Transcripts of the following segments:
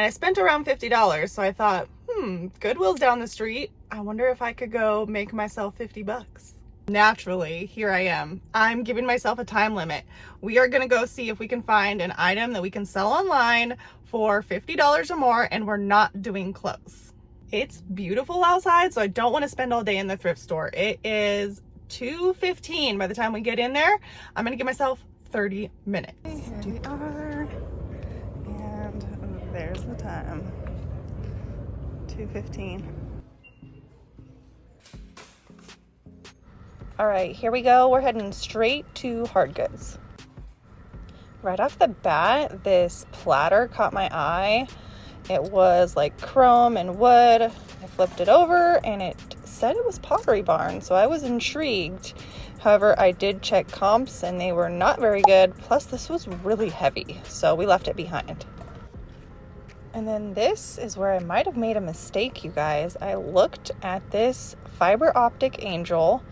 And I spent around $50, so I thought, Goodwill's down the street. I wonder if I could go make myself 50 bucks. Naturally, here I am. I'm giving myself a time limit. We are gonna go see if we can find an item that we can sell online for $50 or more, and we're not doing clothes. It's beautiful outside, so I don't want to spend all day in the thrift store. It is 2:15 by the time we get in there. I'm gonna give myself 30 minutes. Here we are, and there's the time. 2:15. All right, here we go. We're heading straight to hard goods. Right off the bat, this platter caught my eye. It was like chrome and wood. I flipped it over and it said it was Pottery Barn, so I was intrigued. However, I did check comps and they were not very good. Plus, this was really heavy, so we left it behind. And then this is where I might have made a mistake, you guys. I looked at this fiber optic angel,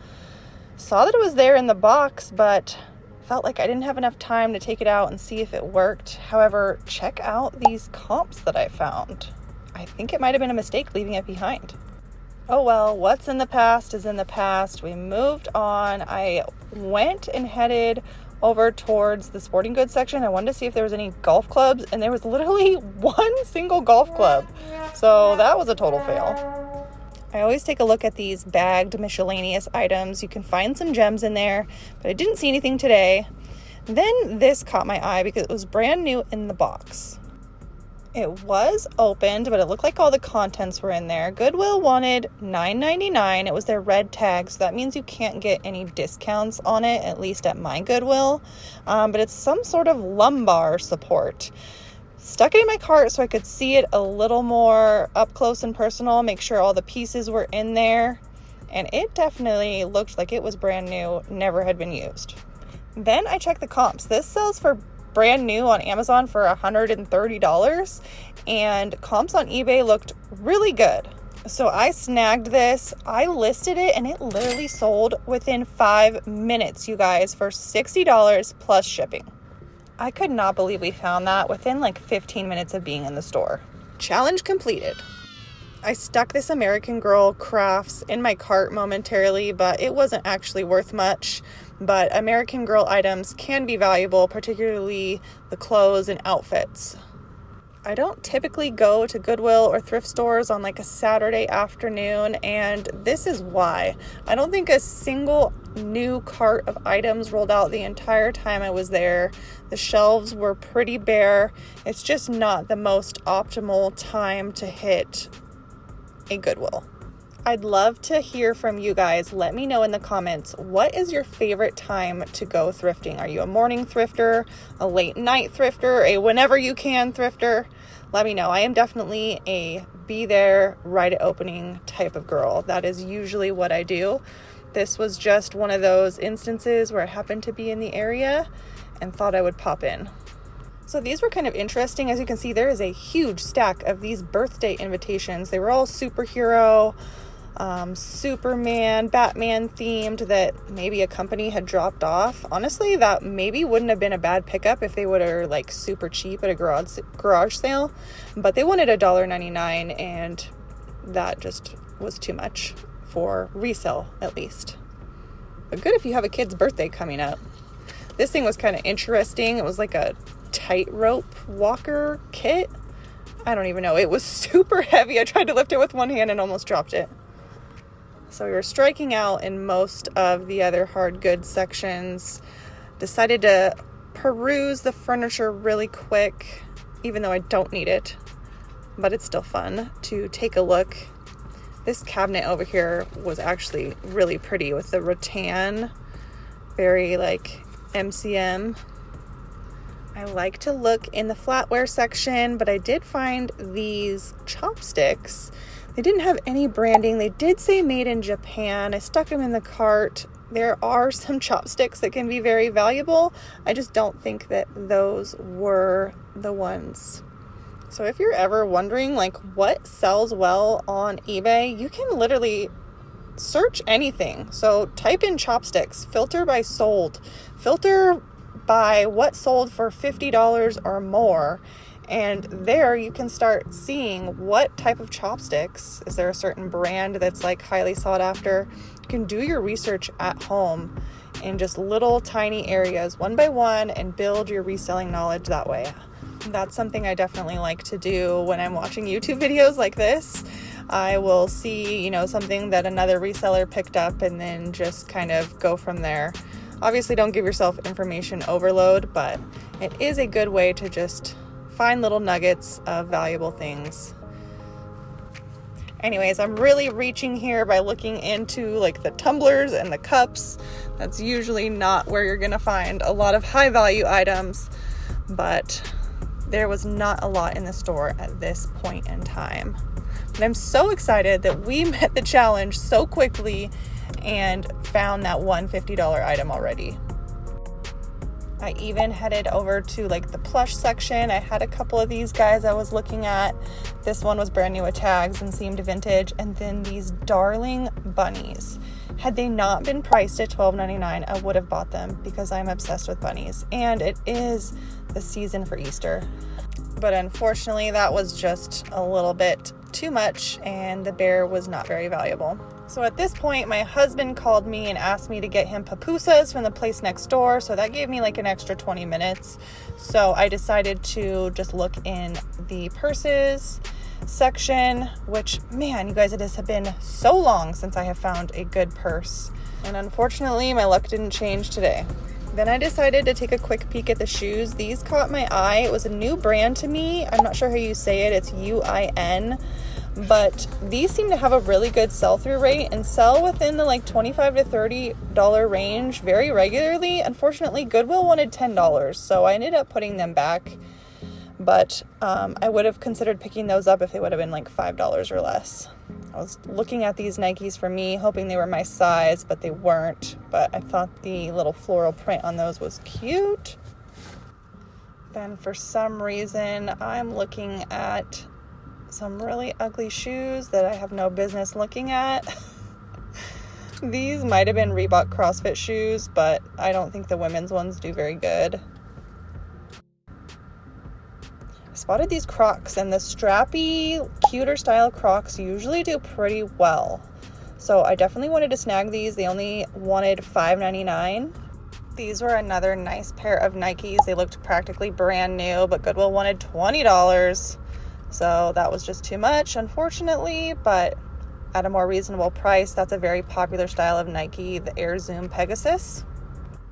saw that it was there in the box, but felt like I didn't have enough time to take it out and see if it worked. However, check out these comps that I found. I think it might have been a mistake leaving it behind. Oh well, what's in the past is in the past. We moved on. I went and headed over towards the sporting goods section. I wanted to see if there was any golf clubs, and there was literally one single golf club. So that was a total fail. I always take a look at these bagged miscellaneous items. You can find some gems in there, but I didn't see anything today. Then this caught my eye because it was brand new in the box. It was opened, but it looked like all the contents were in there. Goodwill wanted $9.99. It was their red tag, so that means you can't get any discounts on it, at least at my Goodwill. But it's some sort of lumbar support. Stuck it in my cart so I could see it a little more up close and personal, make sure all the pieces were in there. And it definitely looked like it was brand new, never had been used. Then I checked the comps. This sells for brand new on Amazon for $130, and comps on eBay looked really good. So I snagged this. I listed it and it literally sold within 5 minutes, you guys, for $60 plus shipping. I could not believe we found that within like 15 minutes of being in the store. Challenge completed. I stuck this American Girl crafts in my cart momentarily, but it wasn't actually worth much. But American Girl items can be valuable, particularly the clothes and outfits. I don't typically go to Goodwill or thrift stores on like a Saturday afternoon, and this is why. I don't think a single new cart of items rolled out the entire time I was there. The shelves were pretty bare. It's just not the most optimal time to hit a Goodwill. I'd love to hear from you guys. Let me know in the comments, what is your favorite time to go thrifting? Are you a morning thrifter, a late night thrifter, a whenever you can thrifter? Let me know. I am definitely a be there right at opening type of girl. That is usually what I do. This was just one of those instances where I happened to be in the area and thought I would pop in. So these were kind of interesting. As you can see, there is a huge stack of these birthday invitations. They were all superhero, Superman, Batman themed that maybe a company had dropped off. Honestly, that maybe wouldn't have been a bad pickup if they would have like super cheap at a garage sale, but they wanted $1.99 and that just was too much for resale, at least. But good if you have a kid's birthday coming up. This thing was kind of interesting. It was like a tightrope walker kit. I don't even know. It was super heavy. I tried to lift it with one hand and almost dropped it. So we were striking out in most of the other hard goods sections. Decided to peruse the furniture really quick, even though I don't need it. But it's still fun to take a look. This cabinet over here was actually really pretty with the rattan, very like MCM. I like to look in the flatware section, but I did find these chopsticks. They didn't have any branding. They did say made in Japan. I stuck them in the cart. There are some chopsticks that can be very valuable. I just don't think that those were the ones. So if you're ever wondering like what sells well on eBay, you can literally search anything. So type in chopsticks, filter by sold, filter by what sold for $50 or more, And there you can start seeing what type of chopsticks. Is there a certain brand that's like highly sought after? You can do your research at home in just little tiny areas, one by one, and build your reselling knowledge that way. That's something I definitely like to do when I'm watching YouTube videos like this. I will see, you know, something that another reseller picked up and then just kind of go from there. Obviously, don't give yourself information overload, but it is a good way to just find little nuggets of valuable things. Anyways, I'm really reaching here by looking into like the tumblers and the cups. That's usually not where you're gonna find a lot of high value items, but there was not a lot in the store at this point in time. But I'm so excited that we met the challenge so quickly and found that one $50 item already. I even headed over to like the plush section. I had a couple of these guys I was looking at. This one was brand new with tags and seemed vintage. And then these darling bunnies. Had they not been priced at $12.99, I would have bought them because I'm obsessed with bunnies. And it is the season for Easter. But unfortunately, that was just a little bit too much and the bear was not very valuable. So at this point, my husband called me and asked me to get him pupusas from the place next door. So that gave me like an extra 20 minutes. So I decided to just look in the purses section, which, man, you guys, it has been so long since I have found a good purse. And unfortunately, my luck didn't change today. Then I decided to take a quick peek at the shoes. These caught my eye. It was a new brand to me. I'm not sure how you say it. It's UIN. But these seem to have a really good sell-through rate and sell within the like $25 to $30 range very regularly. Unfortunately, Goodwill wanted $10, so I ended up putting them back. But I would have considered picking those up if they would have been like $5 or less. I was looking at these Nikes for me, hoping they were my size, but they weren't. But I thought the little floral print on those was cute. Then for some reason, I'm looking at some really ugly shoes that I have no business looking at. These might have been Reebok CrossFit shoes, but I don't think the women's ones do very good. I spotted these Crocs, and the strappy, cuter style Crocs usually do pretty well. So I definitely wanted to snag these. They only wanted $5.99. These were another nice pair of Nikes. They looked practically brand new, but Goodwill wanted $20. So that was just too much, unfortunately, but at a more reasonable price. That's a very popular style of Nike, the Air Zoom Pegasus.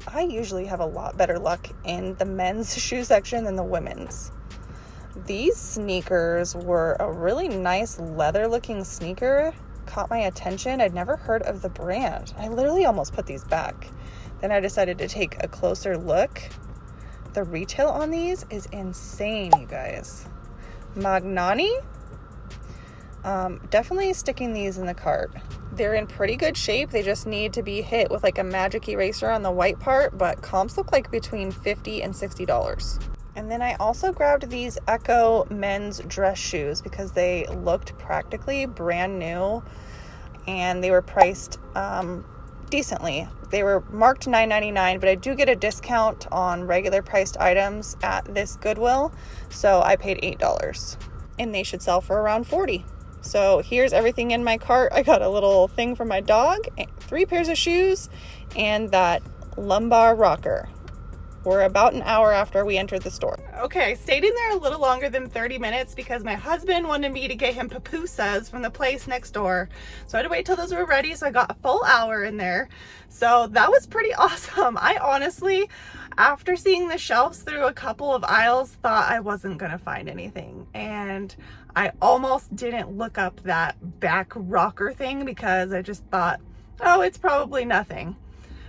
I usually have a lot better luck in the men's shoe section than the women's. These sneakers were a really nice leather looking sneaker. Caught my attention. I'd never heard of the brand. I literally almost put these back. Then I decided to take a closer look. The retail on these is insane, you guys. Magnani, definitely sticking these in the cart. They're in pretty good shape. They just need to be hit with like a magic eraser on the white part, but comps look like between $50 and $60. And then I also grabbed these Echo men's dress shoes because they looked practically brand new and they were priced decently. They were marked $9.99, but I do get a discount on regular priced items at this Goodwill, so I paid $8 and they should sell for around $40. So here's everything in my cart. I got a little thing for my dog, 3 pairs of shoes, and that lumbar rocker. We're about an hour after we entered the store. Okay, I stayed in there a little longer than 30 minutes because my husband wanted me to get him pupusas from the place next door. So I had to wait till those were ready, so I got a full hour in there. So that was pretty awesome. I honestly, after seeing the shelves through a couple of aisles, thought I wasn't gonna find anything. And I almost didn't look up that back rocker thing because I just thought, oh, it's probably nothing.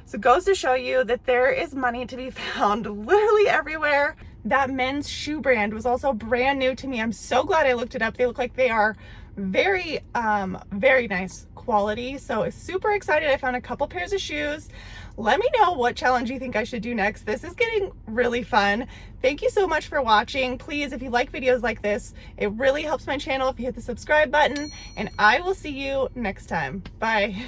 So it goes to show you that there is money to be found literally everywhere. That men's shoe brand was also brand new to me. I'm so glad I looked it up. They look like they are very, very nice quality. So super excited. I found a couple pairs of shoes. Let me know what challenge you think I should do next. This is getting really fun. Thank you so much for watching. Please, if you like videos like this, it really helps my channel if you hit the subscribe button, and I will see you next time. Bye.